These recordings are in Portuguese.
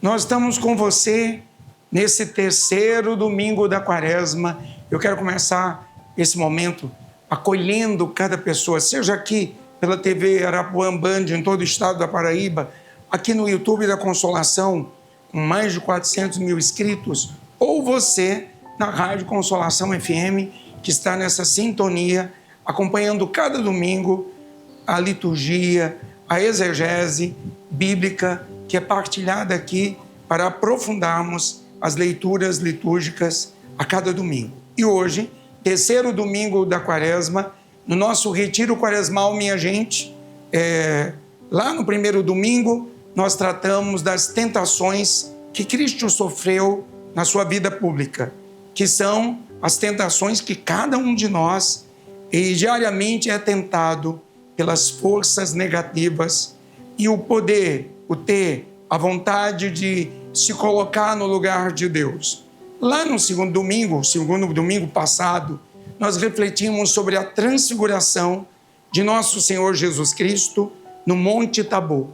Nós estamos com você nesse terceiro domingo da Quaresma. Eu quero começar esse momento acolhendo cada pessoa, seja aqui pela TV Arapuã Band, em todo o estado da Paraíba, aqui no YouTube da Consolação, com mais de 400 mil inscritos, ou você na Rádio Consolação FM, que está nessa sintonia, acompanhando cada domingo a liturgia, a exegese bíblica, que é partilhada aqui para aprofundarmos as leituras litúrgicas a cada domingo. E hoje, terceiro domingo da Quaresma, no nosso retiro quaresmal, minha gente, lá no primeiro domingo, nós tratamos das tentações que Cristo sofreu na sua vida pública, que são as tentações que cada um de nós diariamente é tentado pelas forças negativas, e o poder, a vontade de se colocar no lugar de Deus. Lá no segundo domingo passado, nós refletimos sobre a transfiguração de nosso Senhor Jesus Cristo no Monte Tabor.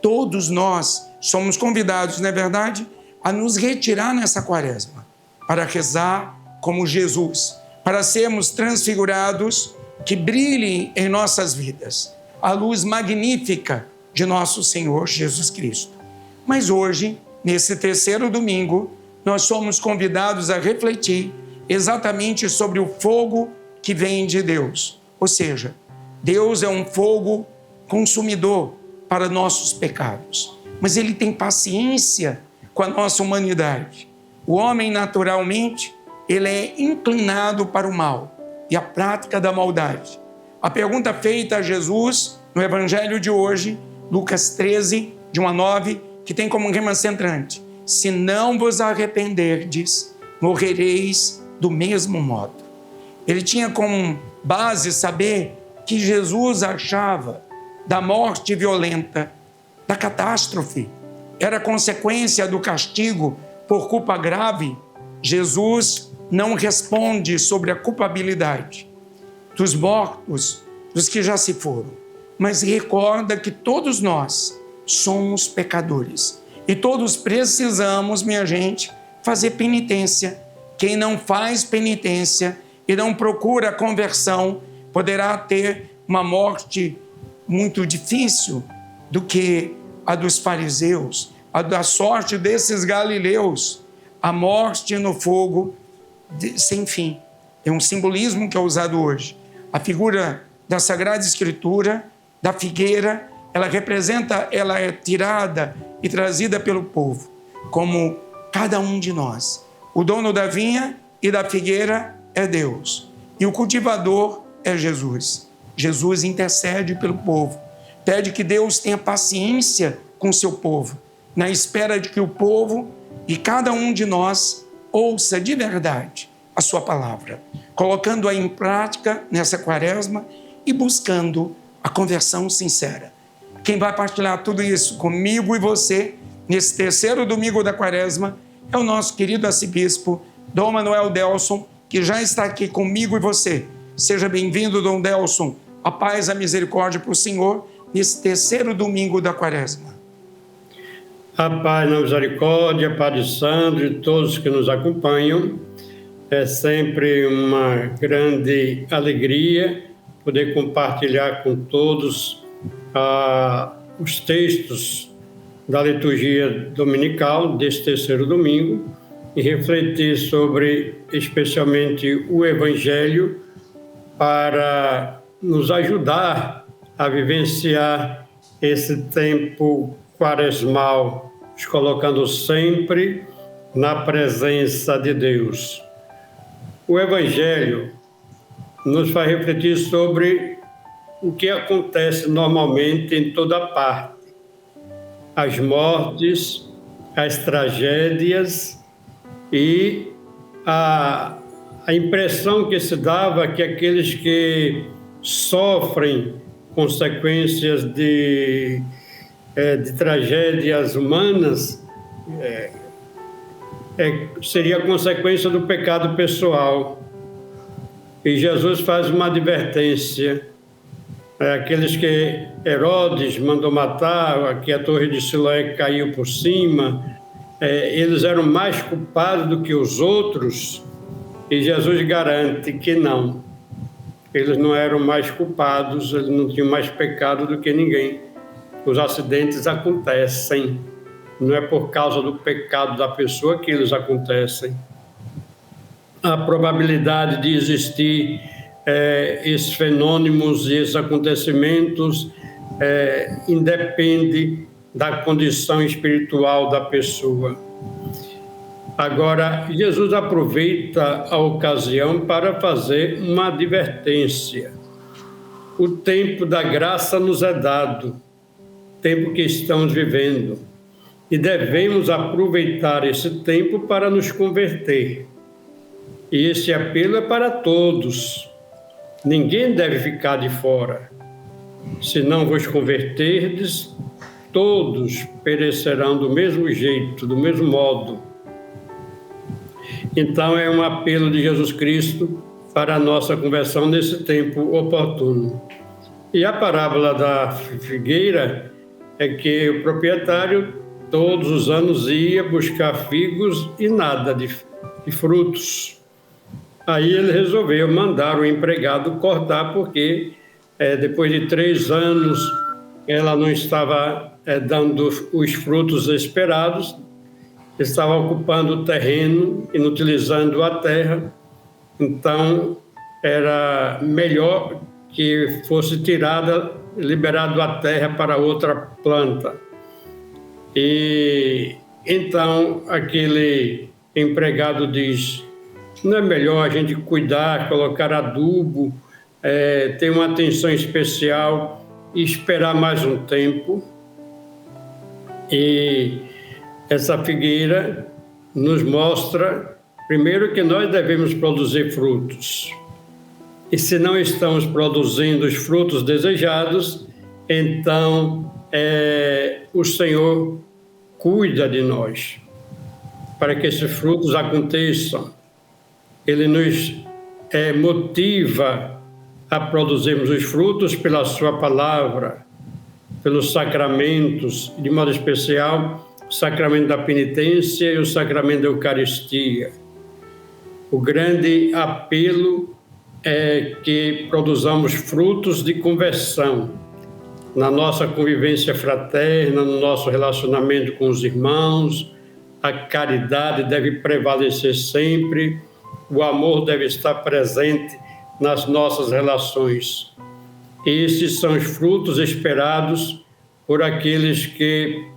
Todos nós somos convidados, não é verdade, a nos retirar nessa Quaresma, para rezar como Jesus, para sermos transfigurados, que brilhe em nossas vidas a luz magnífica de nosso Senhor Jesus Cristo. Mas hoje, nesse terceiro domingo, nós somos convidados a refletir exatamente sobre o fogo que vem de Deus. Ou seja, Deus é um fogo consumidor para nossos pecados, mas Ele tem paciência com a nossa humanidade. O homem, naturalmente, ele é inclinado para o mal e a prática da maldade. A pergunta feita a Jesus no Evangelho de hoje, Lucas 13, de 1 a 9, que tem como rema centrante: se não vos arrependerdes, morrereis do mesmo modo. Ele tinha como base saber que Jesus achava da morte violenta, da catástrofe, era consequência do castigo por culpa grave. Jesus não responde sobre a culpabilidade dos mortos, dos que já se foram, mas recorda que todos nós somos pecadores e todos precisamos, minha gente, fazer penitência. Quem não faz penitência e não procura a conversão poderá ter uma morte muito difícil do que a dos fariseus, a da sorte desses galileus, a morte no fogo sem fim. É um simbolismo que é usado hoje. A figura da Sagrada Escritura, da figueira, ela é tirada e trazida pelo povo, como cada um de nós. O dono da vinha e da figueira é Deus, e o cultivador é Jesus. Jesus intercede pelo povo, pede que Deus tenha paciência com o seu povo, na espera de que o povo e cada um de nós ouça de verdade a sua palavra, colocando-a em prática nessa Quaresma e buscando a conversão sincera. Quem vai partilhar tudo isso comigo e você, nesse terceiro domingo da Quaresma, é o nosso querido arcebispo, Dom Manuel Delson, que já está aqui comigo e você. Seja bem-vindo, Dom Delson. A paz, a misericórdia para o Senhor, nesse terceiro domingo da Quaresma. A paz, a misericórdia, a paz de Sandro e todos que nos acompanham. É sempre uma grande alegria poder compartilhar com todos os textos da liturgia dominical deste terceiro domingo e refletir sobre, especialmente, o Evangelho para nos ajudar a vivenciar esse tempo quaresmal, nos colocando sempre na presença de Deus. O Evangelho nos faz refletir sobre o que acontece normalmente em toda parte. As mortes, as tragédias e a impressão que se dava que aqueles que sofrem consequências de tragédias humanas seria consequência do pecado pessoal. E Jesus faz uma advertência: aqueles que Herodes mandou matar, que a torre de Siloé caiu por cima, eles eram mais culpados do que os outros, e Jesus garante que não. Eles não eram mais culpados, eles não tinham mais pecado do que ninguém. Os acidentes acontecem, não é por causa do pecado da pessoa que eles acontecem. A probabilidade de existir esses fenômenos e esses acontecimentos independe da condição espiritual da pessoa. Agora, Jesus aproveita a ocasião para fazer uma advertência. O tempo da graça nos é dado, tempo que estamos vivendo, e devemos aproveitar esse tempo para nos converter. E esse apelo é para todos. Ninguém deve ficar de fora. Se não vos converterdes, todos perecerão do mesmo jeito, do mesmo modo. Então é um apelo de Jesus Cristo para a nossa conversão nesse tempo oportuno. E a parábola da figueira é que o proprietário todos os anos ia buscar figos e nada de frutos. Aí ele resolveu mandar o empregado cortar, porque depois de 3 anos ela não estava dando os frutos esperados, estava ocupando o terreno, inutilizando a terra. Então era melhor que fosse liberado a terra para outra planta. E então aquele empregado diz: não é melhor a gente cuidar, colocar adubo, ter uma atenção especial e esperar mais um tempo? E essa figueira nos mostra, primeiro, que nós devemos produzir frutos. E se não estamos produzindo os frutos desejados, então o Senhor cuida de nós para que esses frutos aconteçam. Ele nos motiva a produzirmos os frutos pela sua palavra, pelos sacramentos, de modo especial, o sacramento da penitência e o sacramento da Eucaristia. O grande apelo é que produzamos frutos de conversão na nossa convivência fraterna, no nosso relacionamento com os irmãos. A caridade deve prevalecer sempre, o amor deve estar presente nas nossas relações. Esses são os frutos esperados por aqueles que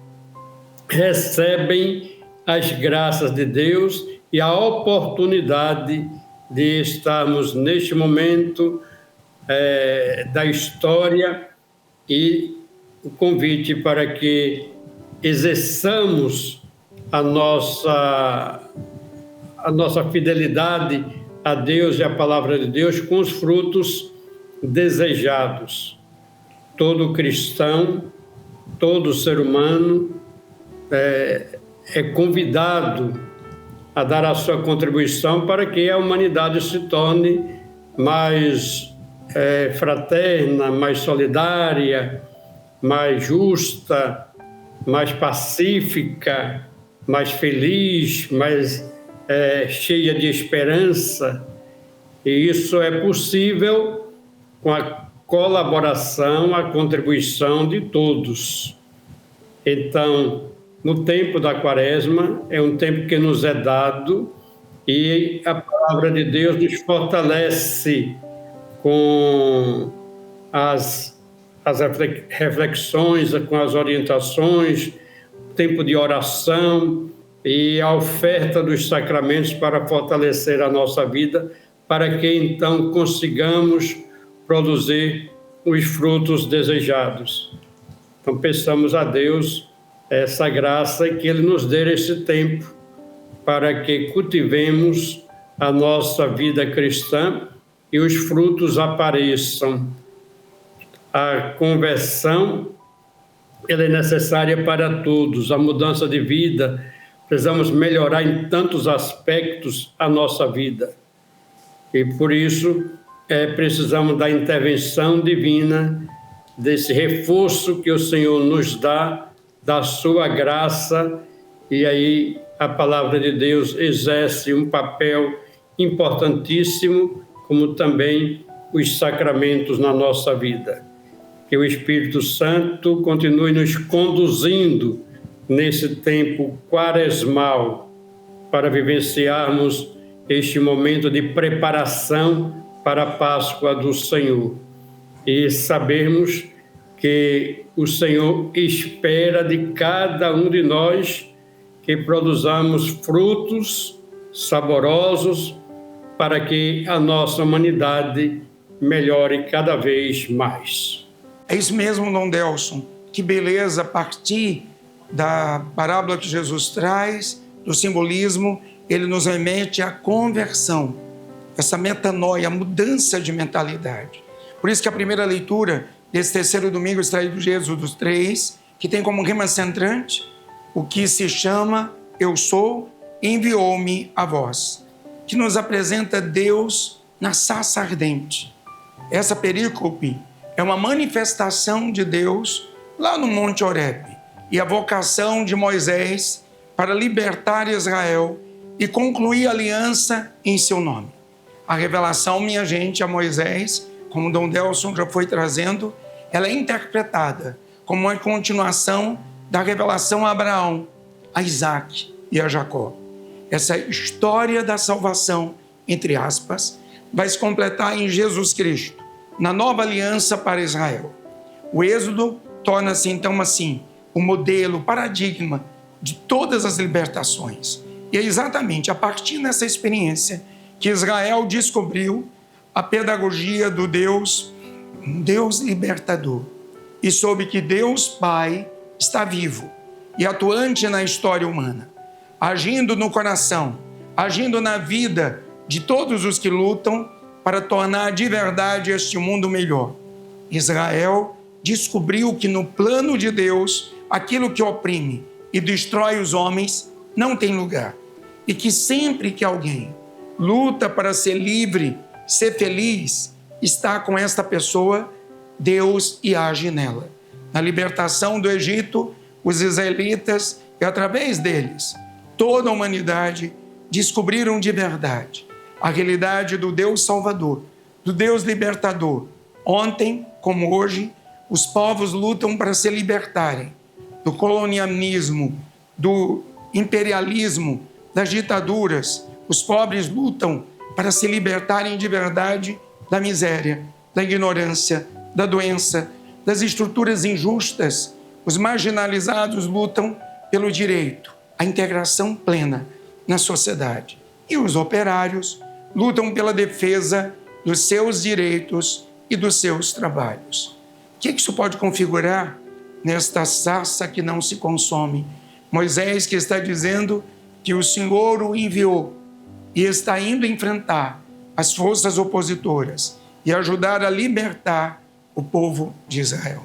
recebem as graças de Deus e a oportunidade de estarmos neste momento da história, e o convite para que exerçamos a nossa fidelidade a Deus e à palavra de Deus com os frutos desejados. Todo cristão, todo ser humano é convidado a dar a sua contribuição para que a humanidade se torne mais fraterna, mais solidária, mais justa, mais pacífica, mais feliz, mais cheia de esperança. E isso é possível com a colaboração, a contribuição de todos. Então, no tempo da Quaresma, é um tempo que nos é dado e a palavra de Deus nos fortalece com as reflexões, com as orientações, tempo de oração e a oferta dos sacramentos para fortalecer a nossa vida, para que então consigamos produzir os frutos desejados. Então peçamos a Deus essa graça e que Ele nos dê esse tempo para que cultivemos a nossa vida cristã e os frutos apareçam. A conversão, ela é necessária para todos, a mudança de vida. Precisamos melhorar em tantos aspectos a nossa vida. E por isso precisamos da intervenção divina, desse reforço que o Senhor nos dá, da sua graça, e aí a palavra de Deus exerce um papel importantíssimo, como também os sacramentos na nossa vida. Que o Espírito Santo continue nos conduzindo nesse tempo quaresmal para vivenciarmos este momento de preparação para a Páscoa do Senhor e sabermos que o Senhor espera de cada um de nós que produzamos frutos saborosos para que a nossa humanidade melhore cada vez mais. É isso mesmo, Dom Delson. Que beleza partir da parábola que Jesus traz, do simbolismo, ele nos remete à conversão, essa metanoia, a mudança de mentalidade. Por isso que a primeira leitura desse terceiro domingo extraído de Êxodo 3, que tem como rima centrante o que se chama Eu Sou, enviou-me a vós, que nos apresenta Deus na sarça ardente. Essa perícope é uma manifestação de Deus lá no Monte Horebe e a vocação de Moisés para libertar Israel e concluir a aliança em seu nome. A revelação, minha gente, a Moisés, como Dom Delson já foi trazendo, ela é interpretada como uma continuação da revelação a Abraão, a Isaac e a Jacó. Essa história da salvação, entre aspas, vai se completar em Jesus Cristo, na nova aliança para Israel. O Êxodo torna-se então assim o modelo, o paradigma de todas as libertações. E é exatamente a partir dessa experiência que Israel descobriu a pedagogia do Deus libertador, e soube que Deus Pai está vivo e atuante na história humana, agindo no coração, agindo na vida de todos os que lutam para tornar de verdade este mundo melhor. Israel descobriu que no plano de Deus, aquilo que oprime e destrói os homens não tem lugar, e que sempre que alguém luta para ser livre, ser feliz, está com esta pessoa Deus e age nela. Na libertação do Egito, os israelitas, e através deles, toda a humanidade descobriram de verdade a realidade do Deus Salvador, do Deus Libertador. Ontem, como hoje, os povos lutam para se libertarem do colonialismo, do imperialismo, das ditaduras. Os pobres lutam para se libertarem de verdade da miséria, da ignorância, da doença, das estruturas injustas. Os marginalizados lutam pelo direito à integração plena na sociedade. E os operários lutam pela defesa dos seus direitos e dos seus trabalhos. O que isso pode configurar nesta sarça que não se consome? Moisés, que está dizendo que o Senhor o enviou e está indo enfrentar as forças opositoras e ajudar a libertar o povo de Israel.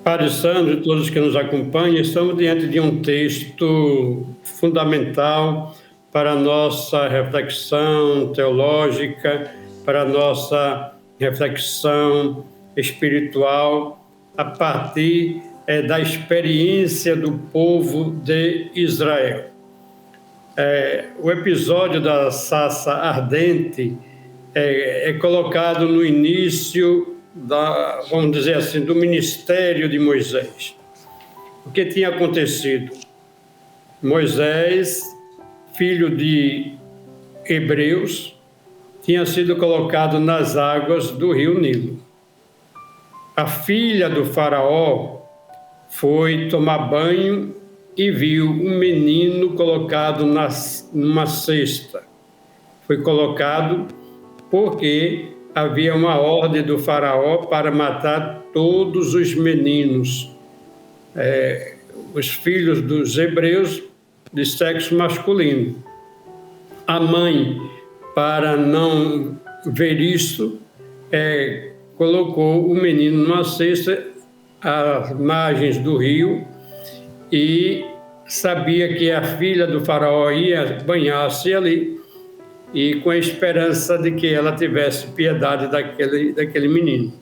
Padre Sandro e todos que nos acompanham, estamos diante de um texto fundamental para a nossa reflexão teológica, para a nossa reflexão espiritual, a partir da experiência do povo de Israel. O episódio da sarça ardente é colocado no início vamos dizer assim, do ministério de Moisés. O que tinha acontecido? Moisés, filho de hebreus, tinha sido colocado nas águas do rio Nilo. A filha do faraó foi tomar banho e viu um menino colocado numa cesta. Foi colocado porque havia uma ordem do faraó para matar todos os meninos, os filhos dos hebreus de sexo masculino. A mãe, para não ver isso, colocou o menino numa cesta às margens do rio e sabia que a filha do faraó ia banhar-se ali e com a esperança de que ela tivesse piedade daquele menino.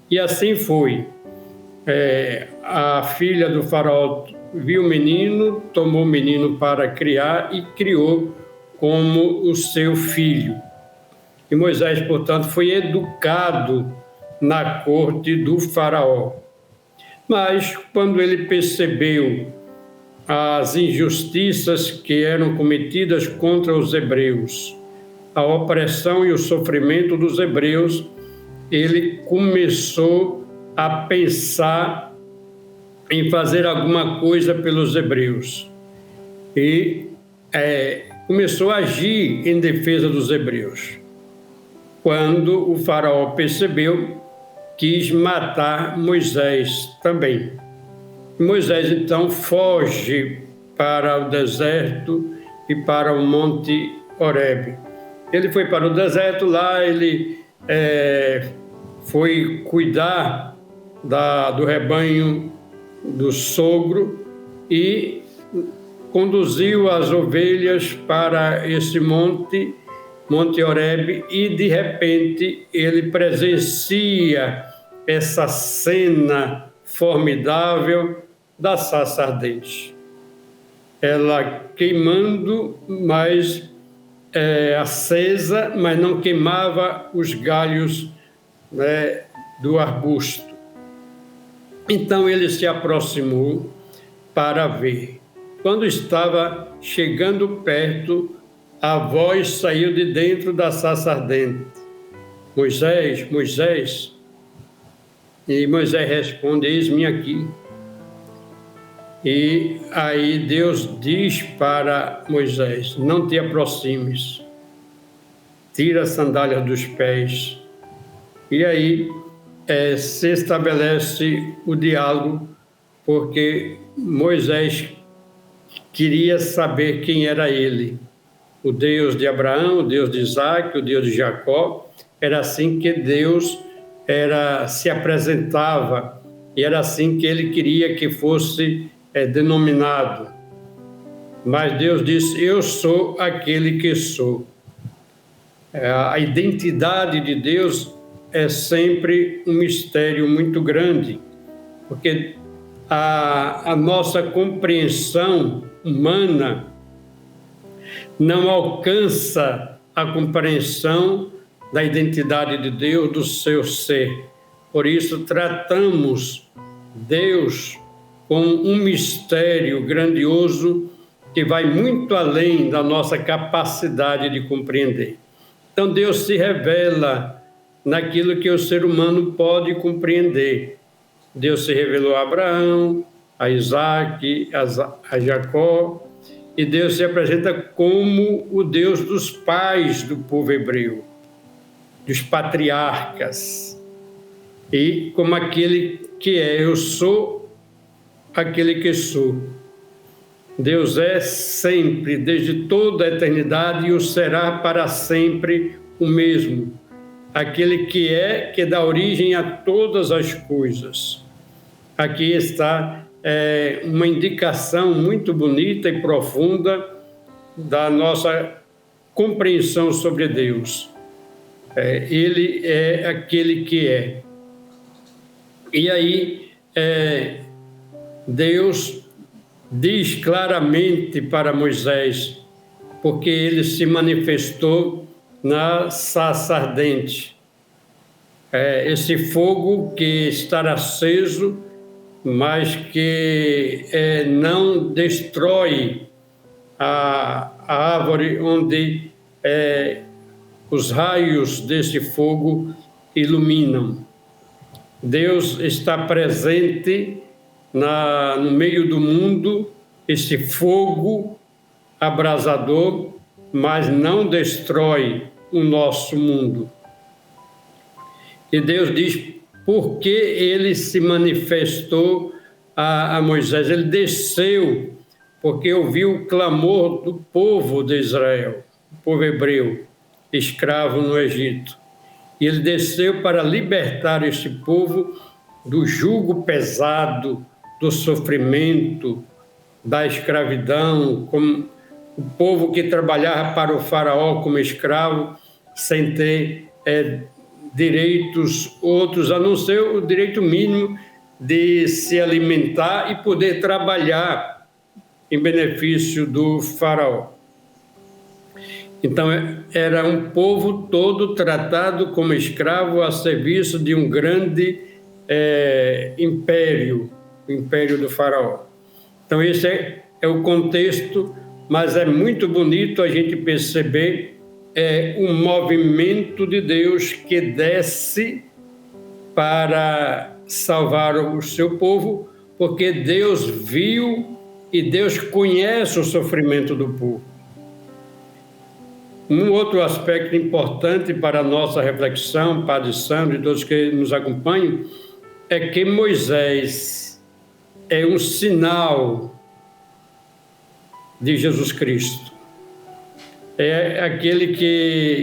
E assim foi. A filha do faraó viu o menino, tomou o menino para criar e criou como o seu filho. E Moisés, portanto, foi educado na corte do faraó. Mas, quando ele percebeu as injustiças que eram cometidas contra os hebreus, a opressão e o sofrimento dos hebreus, ele começou a pensar em fazer alguma coisa pelos hebreus. E começou a agir em defesa dos hebreus. Quando o faraó percebeu, quis matar Moisés também. Moisés, então, foge para o deserto e para o Monte Horebe. Ele foi para o deserto, lá ele foi cuidar do rebanho do sogro e conduziu as ovelhas para esse Monte Horebe, e de repente ele presencia essa cena formidável da sarça ardente. Ela queimando, mas acesa, mas não queimava os galhos, né, do arbusto. Então ele se aproximou para ver. Quando estava chegando perto, a voz saiu de dentro da sarça ardente: Moisés, Moisés. E Moisés responde: eis-me aqui. E aí Deus diz para Moisés: não te aproximes, tira as sandálias dos pés. E aí se estabelece o diálogo, porque Moisés queria saber quem era ele. O Deus de Abraão, o Deus de Isaac, o Deus de Jacó. Era assim que Deus se apresentava, e era assim que ele queria que fosse denominado. Mas Deus disse: eu sou aquele que sou. A identidade de Deus é sempre um mistério muito grande, porque a nossa compreensão humana não alcança a compreensão da identidade de Deus, do seu ser. Por isso, tratamos Deus como um mistério grandioso que vai muito além da nossa capacidade de compreender. Então, Deus se revela naquilo que o ser humano pode compreender. Deus se revelou a Abraão, a Isaac, a Jacó, e Deus se apresenta como o Deus dos pais do povo hebreu, dos patriarcas, e como aquele que é: eu sou aquele que sou. Deus é sempre, desde toda a eternidade, e o será para sempre o mesmo. Aquele que dá origem a todas as coisas. Aqui está uma indicação muito bonita e profunda da nossa compreensão sobre Deus. Ele é aquele que é. E aí, Deus diz claramente para Moisés, porque ele se manifestou na sarça ardente. Esse fogo que está aceso, mas que não destrói a árvore onde os raios desse fogo iluminam. Deus está presente no meio do mundo, esse fogo abrasador, mas não destrói o nosso mundo. E Deus diz por que ele se manifestou a Moisés. Ele desceu porque ouviu o clamor do povo de Israel, o povo hebreu, escravo no Egito. E ele desceu para libertar este povo do jugo pesado, do sofrimento, da escravidão, o povo que trabalhava para o faraó como escravo, sem ter direitos outros, a não ser o direito mínimo de se alimentar e poder trabalhar em benefício do faraó. Então, era um povo todo tratado como escravo a serviço de um grande império, o império do faraó. Então, esse é o contexto, mas é muito bonito a gente perceber um movimento de Deus que desce para salvar o seu povo, porque Deus viu e Deus conhece o sofrimento do povo. Um outro aspecto importante para a nossa reflexão, Padre Sandro e todos que nos acompanham, é que Moisés é um sinal de Jesus Cristo. É aquele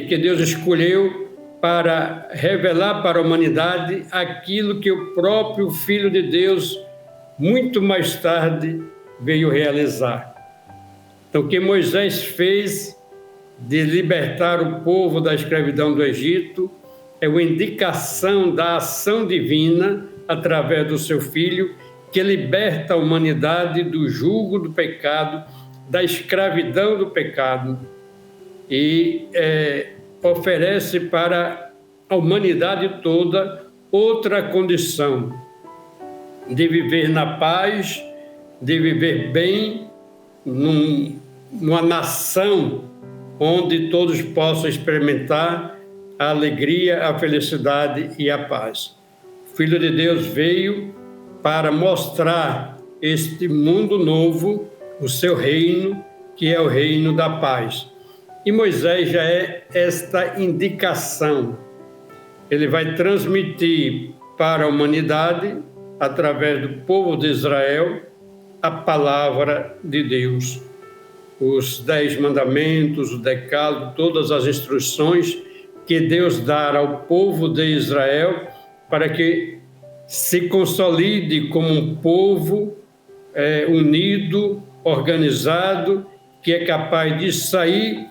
que Deus escolheu para revelar para a humanidade aquilo que o próprio Filho de Deus, muito mais tarde, veio realizar. Então, o que Moisés fez de libertar o povo da escravidão do Egito é uma indicação da ação divina através do seu Filho, que liberta a humanidade do jugo do pecado, da escravidão do pecado, e oferece para a humanidade toda outra condição de viver na paz, de viver bem, numa nação onde todos possam experimentar a alegria, a felicidade e a paz. O Filho de Deus veio para mostrar este mundo novo, o seu reino, que é o reino da paz. E Moisés já é esta indicação. Ele vai transmitir para a humanidade, através do povo de Israel, a palavra de Deus. Os 10 mandamentos, o decálogo, todas as instruções que Deus dá ao povo de Israel para que se consolide como um povo unido, organizado, que é capaz de sair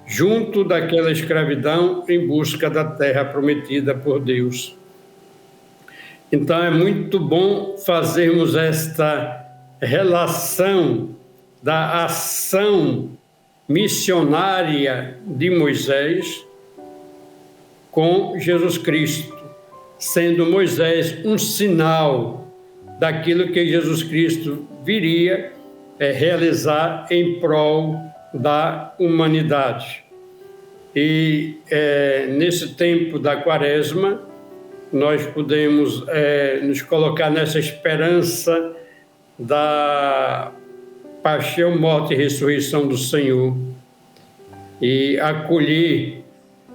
junto daquela escravidão em busca da terra prometida por Deus. Então é muito bom fazermos esta relação da ação missionária de Moisés com Jesus Cristo, sendo Moisés um sinal daquilo que Jesus Cristo viria realizar em prol da humanidade. E nesse tempo da Quaresma, nós podemos nos colocar nessa esperança da paixão, morte e ressurreição do Senhor e acolher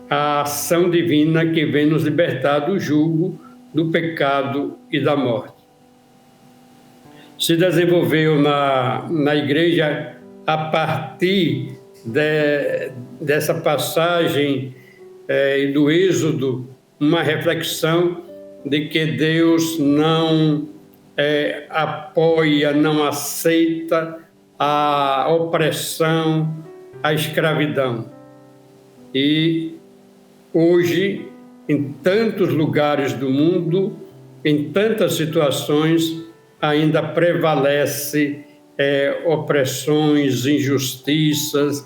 a ação divina que vem nos libertar do jugo, do pecado e da morte. Se desenvolveu na igreja a partir dessa passagem do Êxodo, uma reflexão de que Deus não apoia, não aceita a opressão, a escravidão. E hoje, em tantos lugares do mundo, em tantas situações, ainda prevalece opressões, injustiças,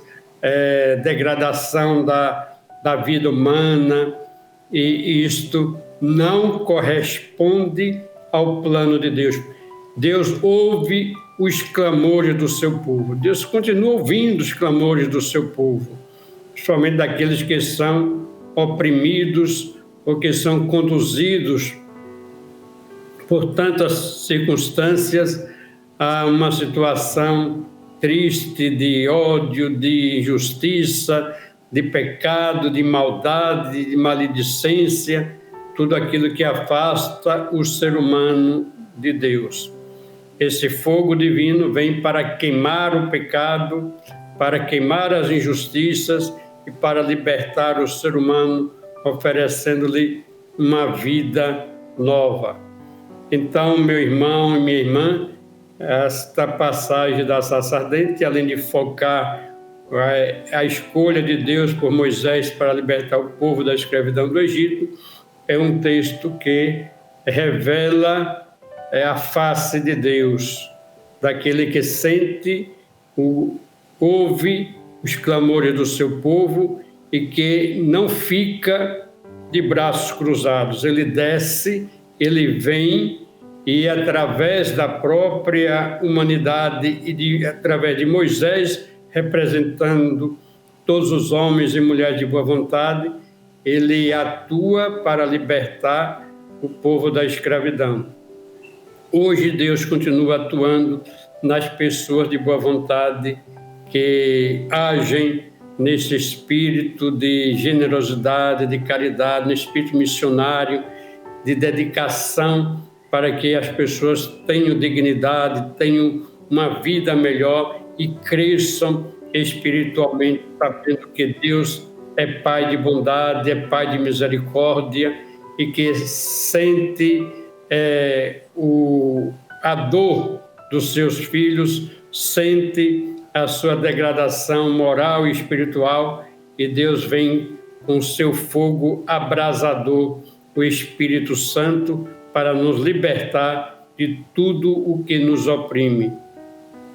degradação da vida humana, e isto não corresponde ao plano de Deus. Deus ouve os clamores do seu povo. Deus continua ouvindo os clamores do seu povo, somente daqueles que são oprimidos ou que são conduzidos por tantas circunstâncias a uma situação triste de ódio, de injustiça, de pecado, de maldade, de maledicência, tudo aquilo que afasta o ser humano de Deus. Esse fogo divino vem para queimar o pecado, para queimar as injustiças e para libertar o ser humano, oferecendo-lhe uma vida nova. Então, meu irmão e minha irmã, esta passagem da Sarça Ardente, além de focar a escolha de Deus por Moisés para libertar o povo da escravidão do Egito, é um texto que revela a face de Deus, daquele que sente, ouve os clamores do seu povo e que não fica de braços cruzados. Ele desce, ele vem e, através da própria humanidade e através de Moisés, representando todos os homens e mulheres de boa vontade, ele atua para libertar o povo da escravidão. Hoje Deus continua atuando nas pessoas de boa vontade que agem nesse espírito de generosidade, de caridade, no espírito missionário, de dedicação para que as pessoas tenham dignidade, tenham uma vida melhor e cresçam espiritualmente, sabendo que Deus é Pai de bondade, é Pai de misericórdia e que sente a dor dos seus filhos, sente a sua degradação moral e espiritual, e Deus vem com seu fogo abrasador, o Espírito Santo, para nos libertar de tudo o que nos oprime,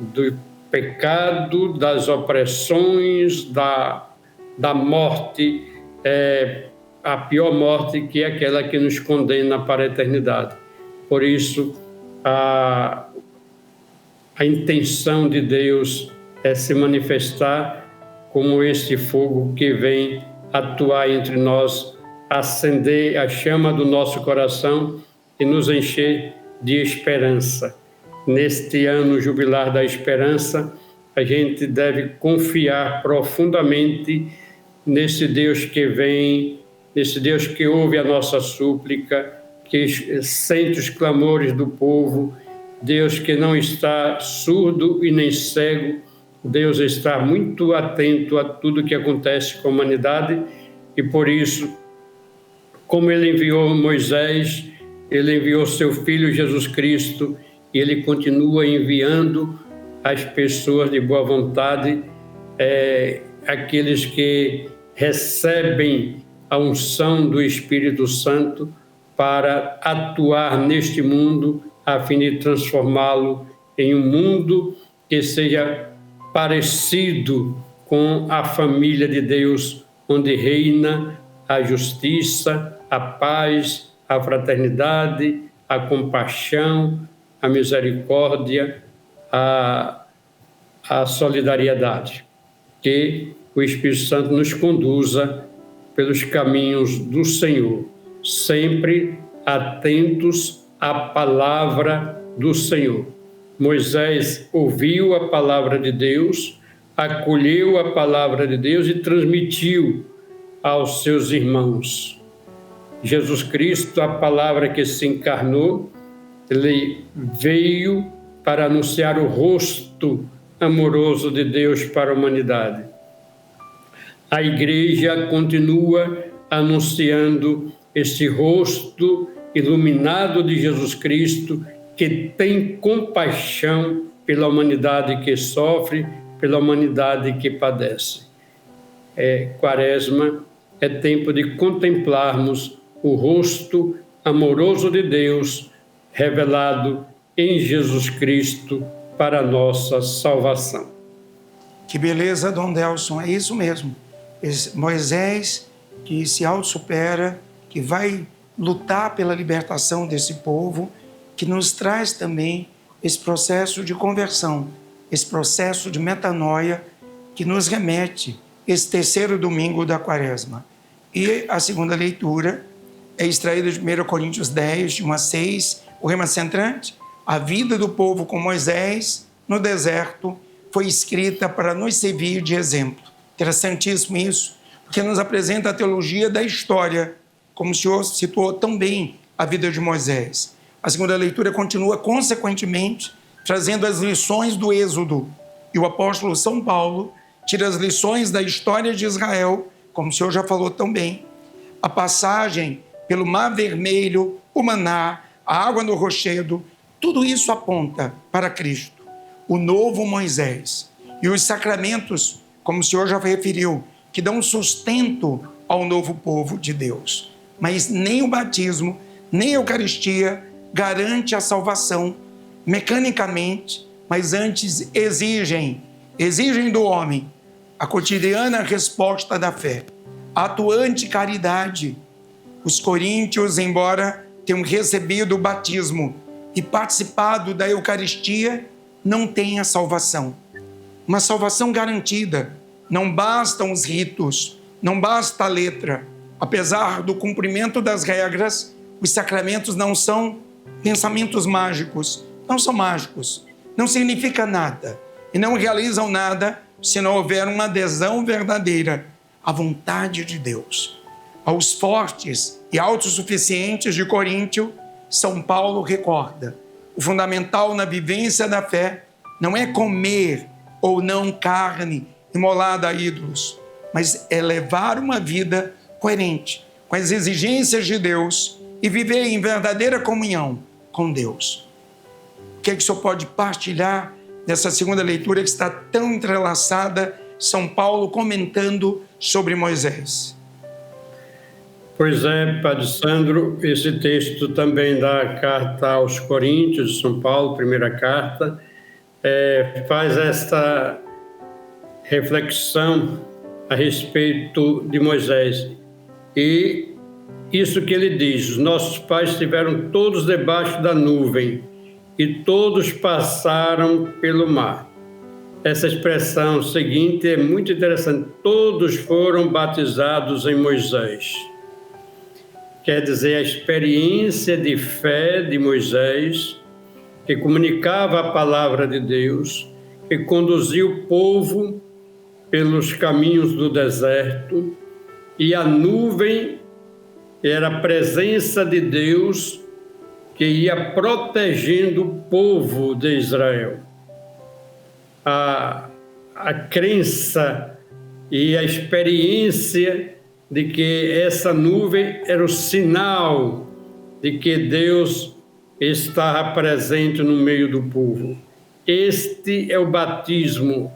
do pecado, das opressões, da morte, a pior morte, que é aquela que nos condena para a eternidade. Por isso, a intenção de Deus é se manifestar como esse fogo que vem atuar entre nós, acender a chama do nosso coração e nos encher de esperança. Neste ano jubilar da esperança, a gente deve confiar profundamente nesse Deus que vem, nesse Deus que ouve a nossa súplica, que sente os clamores do povo, Deus que não está surdo e nem cego, Deus está muito atento a tudo que acontece com a humanidade e por isso, como Ele enviou Moisés, Ele enviou seu Filho Jesus Cristo e Ele continua enviando as pessoas de boa vontade, aqueles que recebem a unção do Espírito Santo para atuar neste mundo a fim de transformá-lo em um mundo que seja parecido com a família de Deus, onde reina a justiça, a paz, a fraternidade, a compaixão, a misericórdia, a solidariedade. Que o Espírito Santo nos conduza pelos caminhos do Senhor, sempre atentos à palavra do Senhor. Moisés ouviu a palavra de Deus, acolheu a palavra de Deus e transmitiu aos seus irmãos. Jesus Cristo, a palavra que se encarnou, Ele veio para anunciar o rosto amoroso de Deus para a humanidade. A Igreja continua anunciando esse rosto iluminado de Jesus Cristo, que tem compaixão pela humanidade que sofre, pela humanidade que padece. Quaresma é tempo de contemplarmos o rosto amoroso de Deus revelado em Jesus Cristo para a nossa salvação. Que beleza, Dom Delson, é isso mesmo. Moisés que se autossupera, que vai lutar pela libertação desse povo, que nos traz também esse processo de conversão, esse processo de metanoia que nos remete esse terceiro domingo da Quaresma. E a segunda leitura é extraída de 1 Coríntios 10, de 1 a 6, o rema centrante, a vida do povo com Moisés no deserto foi escrita para nos servir de exemplo. Interessantíssimo isso, porque nos apresenta a teologia da história, como o senhor situou tão bem a vida de Moisés. A segunda leitura continua, consequentemente, trazendo as lições do Êxodo. E o apóstolo São Paulo tira as lições da história de Israel, como o senhor já falou tão bem. A passagem pelo Mar Vermelho, o maná, a água no rochedo, tudo isso aponta para Cristo, o novo Moisés. E os sacramentos como o Senhor já referiu, que dão sustento ao novo povo de Deus. Mas nem o batismo, nem a Eucaristia garante a salvação mecanicamente, mas antes exigem do homem a cotidiana resposta da fé, a atuante caridade. Os coríntios, embora tenham recebido o batismo e participado da Eucaristia, não têm a salvação. Uma salvação garantida. Não bastam os ritos, não basta a letra. Apesar do cumprimento das regras, os sacramentos não são pensamentos mágicos, não são mágicos, não significa nada e não realizam nada se não houver uma adesão verdadeira à vontade de Deus. Aos fortes e autossuficientes de Coríntio, São Paulo recorda: o fundamental na vivência da fé não é comer ou não carne imolada a ídolos, mas é levar uma vida coerente com as exigências de Deus e viver em verdadeira comunhão com Deus. O que é que o senhor pode partilhar dessa segunda leitura que está tão entrelaçada, São Paulo comentando sobre Moisés? Pois é, Padre Sandro, esse texto também da carta aos Coríntios, de São Paulo, primeira carta, faz esta reflexão a respeito de Moisés. E isso que ele diz: os nossos pais estiveram todos debaixo da nuvem e todos passaram pelo mar. Essa expressão seguinte é muito interessante: todos foram batizados em Moisés. Quer dizer, a experiência de fé de Moisés, que comunicava a palavra de Deus, que conduzia o povo pelos caminhos do deserto, e a nuvem era a presença de Deus que ia protegendo o povo de Israel. A crença e a experiência de que essa nuvem era o sinal de que Deus estava presente no meio do povo. Este é o batismo,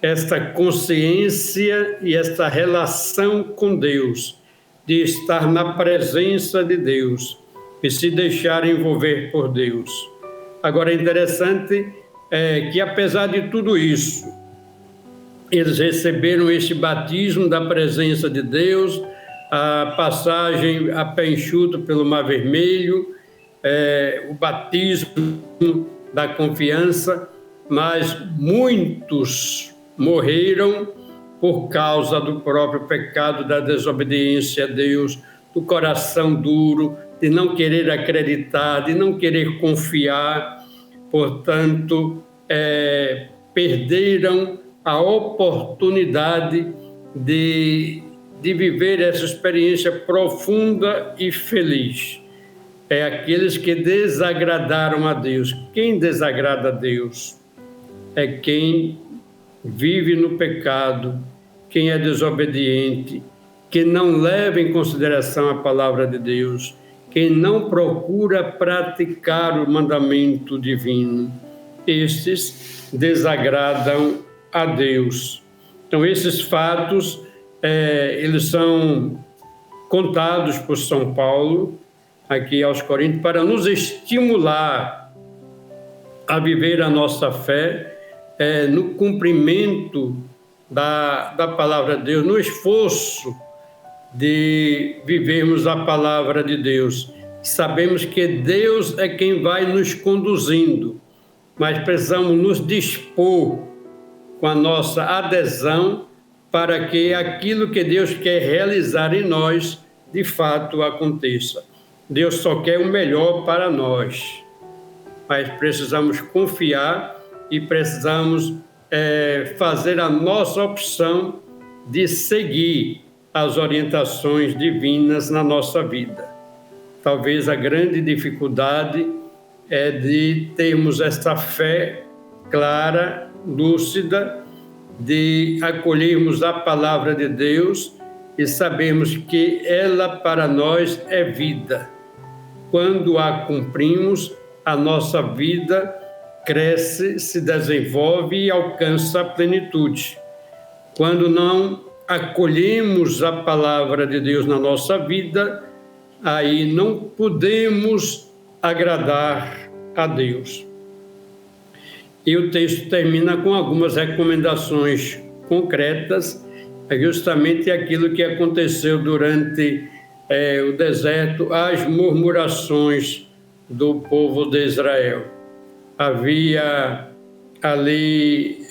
esta consciência e esta relação com Deus, de estar na presença de Deus e se deixar envolver por Deus. Agora, é interessante que, apesar de tudo isso, eles receberam este batismo da presença de Deus, a passagem a pé enxuto pelo Mar Vermelho, o batismo da confiança, mas muitos morreram por causa do próprio pecado, da desobediência a Deus, do coração duro, de não querer acreditar, de não querer confiar. Portanto, perderam a oportunidade de viver essa experiência profunda e feliz. Aqueles que desagradaram a Deus. Quem desagrada a Deus? É quem vive no pecado, quem é desobediente, que não leva em consideração a palavra de Deus, quem não procura praticar o mandamento divino. Estes desagradam a Deus. Então, esses fatos, eles são contados por São Paulo aqui aos Coríntios para nos estimular a viver a nossa fé no cumprimento da palavra de Deus, no esforço de vivermos a palavra de Deus. Sabemos que Deus é quem vai nos conduzindo, mas precisamos nos dispor com a nossa adesão para que aquilo que Deus quer realizar em nós, de fato, aconteça. Deus só quer o melhor para nós, mas precisamos confiar e precisamos fazer a nossa opção de seguir as orientações divinas na nossa vida. Talvez a grande dificuldade é de termos esta fé clara, lúcida, de acolhermos a palavra de Deus e sabermos que ela para nós é vida. Quando a cumprimos, a nossa vida cresce, se desenvolve e alcança a plenitude. Quando não acolhemos a palavra de Deus na nossa vida, aí não podemos agradar a Deus. E o texto termina com algumas recomendações concretas, justamente aquilo que aconteceu durante o deserto, as murmurações do povo de Israel. Havia ali,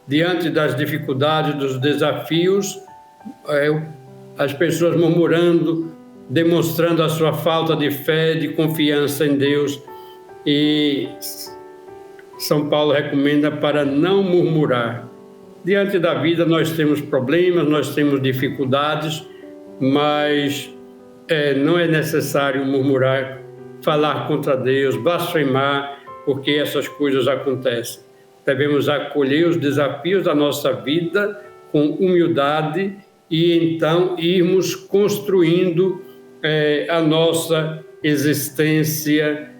diante das dificuldades, dos desafios, as pessoas murmurando, demonstrando a sua falta de fé, de confiança em Deus. E São Paulo recomenda para não murmurar. Diante da vida nós temos problemas, nós temos dificuldades, mas não é necessário murmurar, falar contra Deus, blasfemar, porque essas coisas acontecem. Devemos acolher os desafios da nossa vida com humildade e então irmos construindo a nossa existência,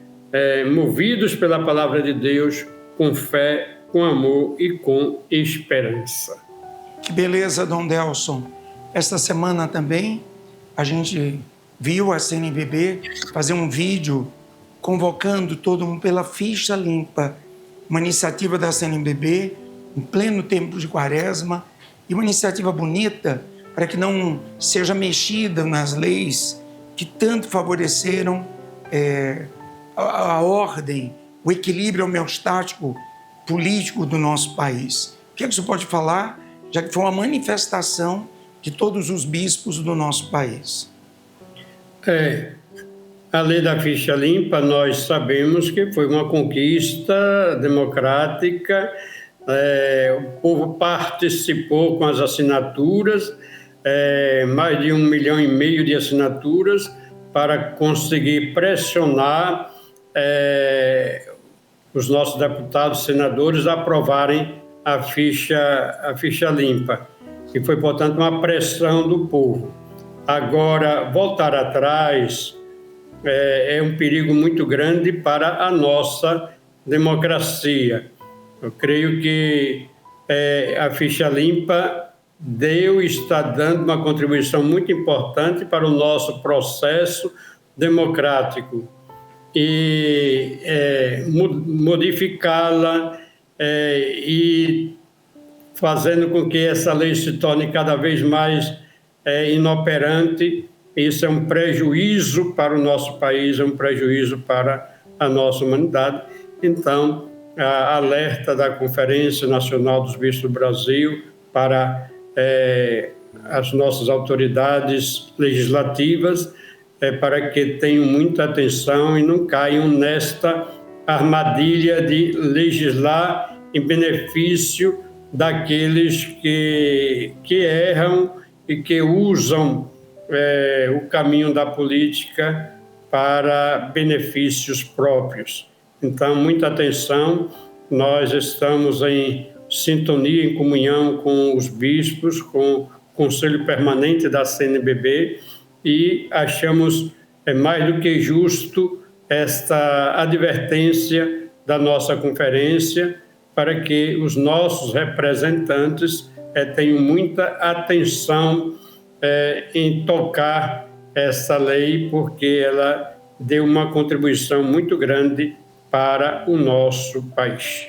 movidos pela palavra de Deus, com fé, com amor e com esperança. Que beleza, Dom Delson. Esta semana também a gente viu a CNBB fazer um vídeo convocando todo mundo pela ficha limpa, uma iniciativa da CNBB em pleno tempo de Quaresma, e uma iniciativa bonita para que não seja mexida nas leis que tanto favoreceram a ordem, o equilíbrio homeostático político do nosso país. O que é que você pode falar, já que foi uma manifestação de todos os bispos do nosso país? A lei da ficha limpa, nós sabemos que foi uma conquista democrática, o povo participou com as assinaturas, mais de 1,5 milhão de assinaturas, para conseguir pressionar os nossos deputados e senadores a aprovarem a ficha limpa. E foi, portanto, uma pressão do povo. Agora, voltar atrás é um perigo muito grande para a nossa democracia. Eu creio que a ficha limpa está dando uma contribuição muito importante para o nosso processo democrático. E modificá-la e fazendo com que essa lei se torne cada vez mais inoperante, isso é um prejuízo para o nosso país, é um prejuízo para a nossa humanidade. Então, a alerta da Conferência Nacional dos Bispos do Brasil para as nossas autoridades legislativas, para que tenham muita atenção e não caiam nesta armadilha de legislar em benefício daqueles que erram e que usam o caminho da política para benefícios próprios. Então, muita atenção, nós estamos em sintonia, em comunhão com os bispos, com o Conselho Permanente da CNBB, e achamos mais do que justo esta advertência da nossa conferência para que os nossos representantes tenham muita atenção em tocar essa lei, porque ela deu uma contribuição muito grande para o nosso país.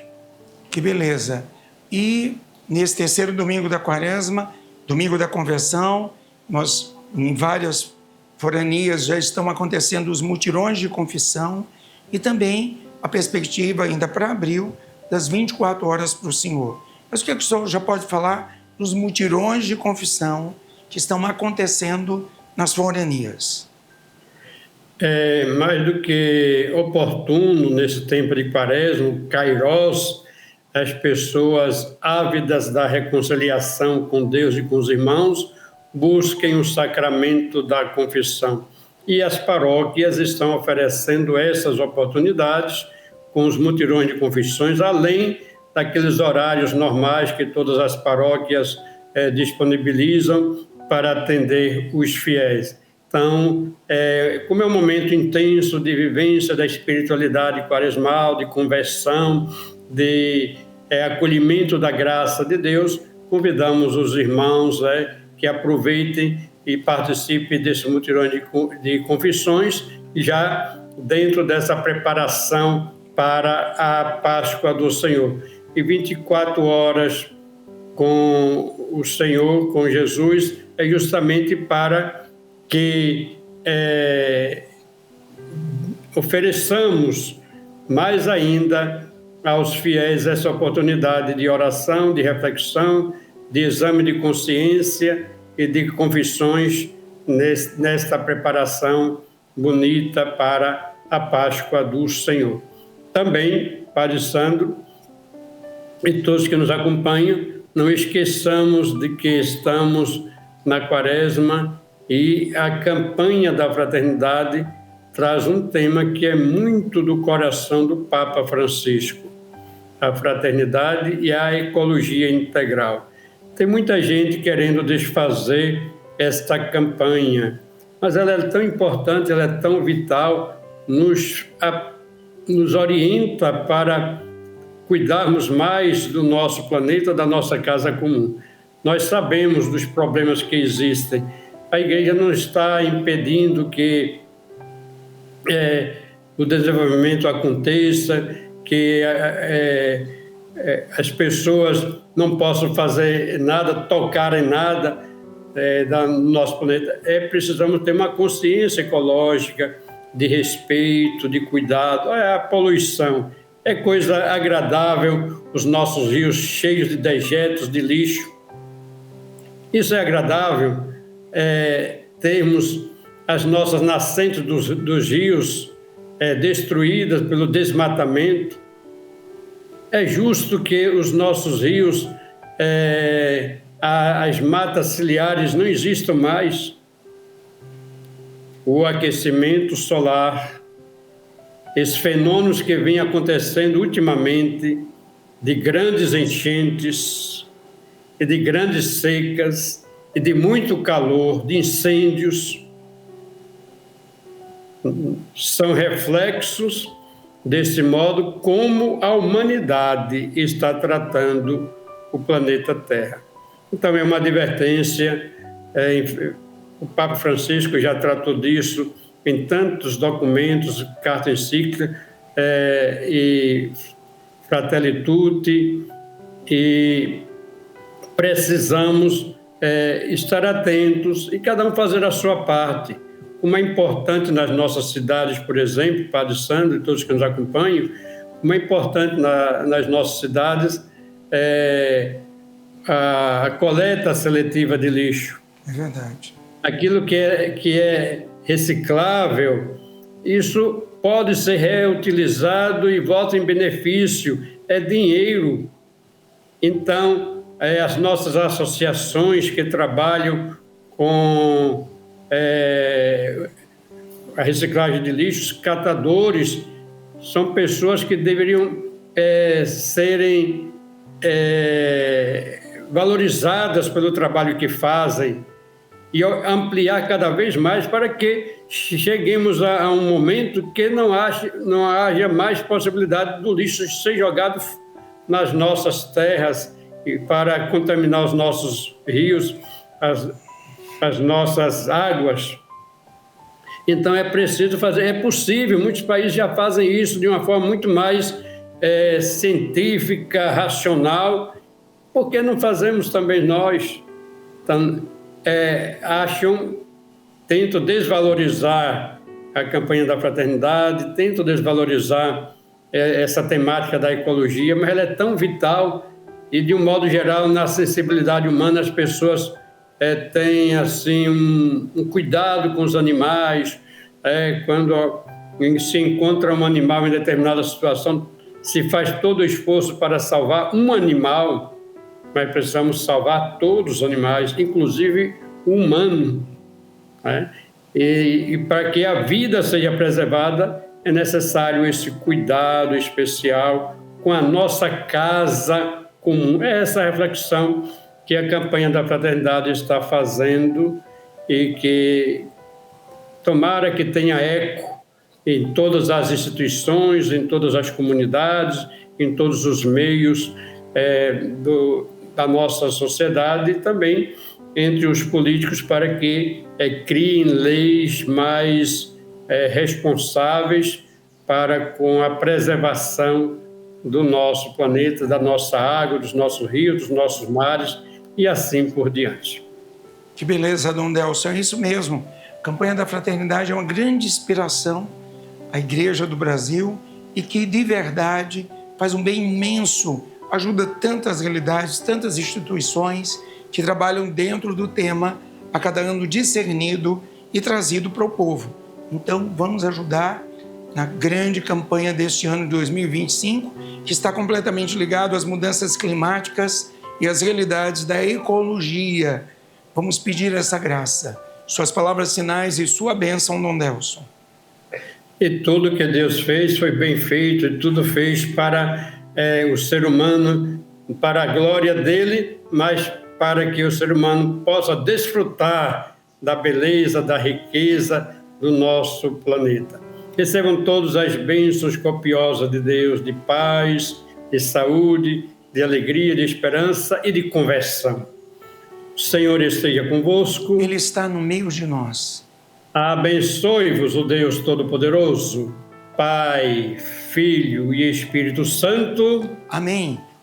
Que beleza! E nesse terceiro domingo da Quaresma, domingo da Conversão, nós, em várias foranias, já estão acontecendo os mutirões de confissão e também a perspectiva ainda para abril das 24 horas para o Senhor. Mas o que o senhor já pode falar dos mutirões de confissão que estão acontecendo nas foranias? Mais do que oportuno nesse tempo de Quaresma, Kairós, as pessoas ávidas da reconciliação com Deus e com os irmãos busquem o sacramento da confissão. E as paróquias estão oferecendo essas oportunidades com os mutirões de confissões, além daqueles horários normais que todas as paróquias disponibilizam para atender os fiéis. Então, como é um momento intenso de vivência da espiritualidade quaresmal, de conversão, de acolhimento da graça de Deus, convidamos os irmãos que aproveitem e participem desse mutirão de confissões, já dentro dessa preparação para a Páscoa do Senhor. E 24 horas com o Senhor, com Jesus, é justamente para que ofereçamos mais ainda aos fiéis essa oportunidade de oração, de reflexão, de exame de consciência e de confissões nesta preparação bonita para a Páscoa do Senhor. Também, Padre Sandro e todos que nos acompanham, não esqueçamos de que estamos na Quaresma e a campanha da fraternidade traz um tema que é muito do coração do Papa Francisco: a fraternidade e a ecologia integral. Tem muita gente querendo desfazer esta campanha, mas ela é tão importante, ela é tão vital, nos orienta para cuidarmos mais do nosso planeta, da nossa casa comum. Nós sabemos dos problemas que existem. A Igreja não está impedindo que o desenvolvimento aconteça, que as pessoas não possam fazer nada, tocar em nada do nosso planeta. Precisamos ter uma consciência ecológica, de respeito, de cuidado. A poluição é coisa agradável, os nossos rios cheios de dejetos, de lixo. Isso é agradável, termos as nossas nascentes dos rios destruídas pelo desmatamento. É justo que os nossos rios, as matas ciliares não existam mais. O aquecimento solar, esses fenômenos que vêm acontecendo ultimamente, de grandes enchentes e de grandes secas e de muito calor, de incêndios, são reflexos desse modo como a humanidade está tratando o planeta Terra. Então é uma advertência, o Papa Francisco já tratou disso em tantos documentos, carta encíclica e Fratelli Tutti, e precisamos estar atentos e cada um fazer a sua parte. Como é importante nas nossas cidades, por exemplo, Padre Sandro e todos que nos acompanham, como é importante nas nossas cidades a coleta seletiva de lixo. É verdade. Aquilo que é reciclável, isso pode ser reutilizado e volta em benefício, é dinheiro. Então, as nossas associações que trabalham com a reciclagem de lixos, catadores, são pessoas que deveriam serem valorizadas pelo trabalho que fazem e ampliar cada vez mais para que cheguemos a um momento que não haja mais possibilidade do lixo ser jogado nas nossas terras e para contaminar os nossos rios, as nossas águas. Então é preciso fazer, é possível, muitos países já fazem isso de uma forma muito mais científica, racional. Por que não fazemos também nós? Então, tentam desvalorizar a campanha da fraternidade, tentam desvalorizar essa temática da ecologia, mas ela é tão vital e, de um modo geral, na sensibilidade humana, as pessoas têm assim, um cuidado com os animais. Quando se encontra um animal em determinada situação, se faz todo o esforço para salvar um animal, mas precisamos salvar todos os animais, inclusive o humano. E para que a vida seja preservada, é necessário esse cuidado especial com a nossa casa comum. É essa reflexão que a campanha da fraternidade está fazendo e que tomara que tenha eco em todas as instituições, em todas as comunidades, em todos os meios da nossa sociedade e também entre os políticos para que criem leis mais responsáveis para com a preservação do nosso planeta, da nossa água, dos nossos rios, dos nossos mares e assim por diante. Que beleza, Dom Delson, é isso mesmo. A campanha da fraternidade é uma grande inspiração à Igreja do Brasil e que, de verdade, faz um bem imenso, ajuda tantas realidades, tantas instituições que trabalham dentro do tema, a cada ano discernido e trazido para o povo. Então, vamos ajudar na grande campanha deste ano de 2025, que está completamente ligado às mudanças climáticas e às realidades da ecologia. Vamos pedir essa graça. Suas palavras sinais e sua bênção, Dom Delson. E tudo que Deus fez foi bem feito, e tudo fez para o ser humano, para a glória dele, mas para que o ser humano possa desfrutar da beleza, da riqueza do nosso planeta. Recebam todas as bênçãos copiosas de Deus, de paz, de saúde, de alegria, de esperança e de conversão. O Senhor esteja convosco. Ele está no meio de nós. Abençoe-vos o Deus Todo-Poderoso, Pai, Filho e Espírito Santo. Amém.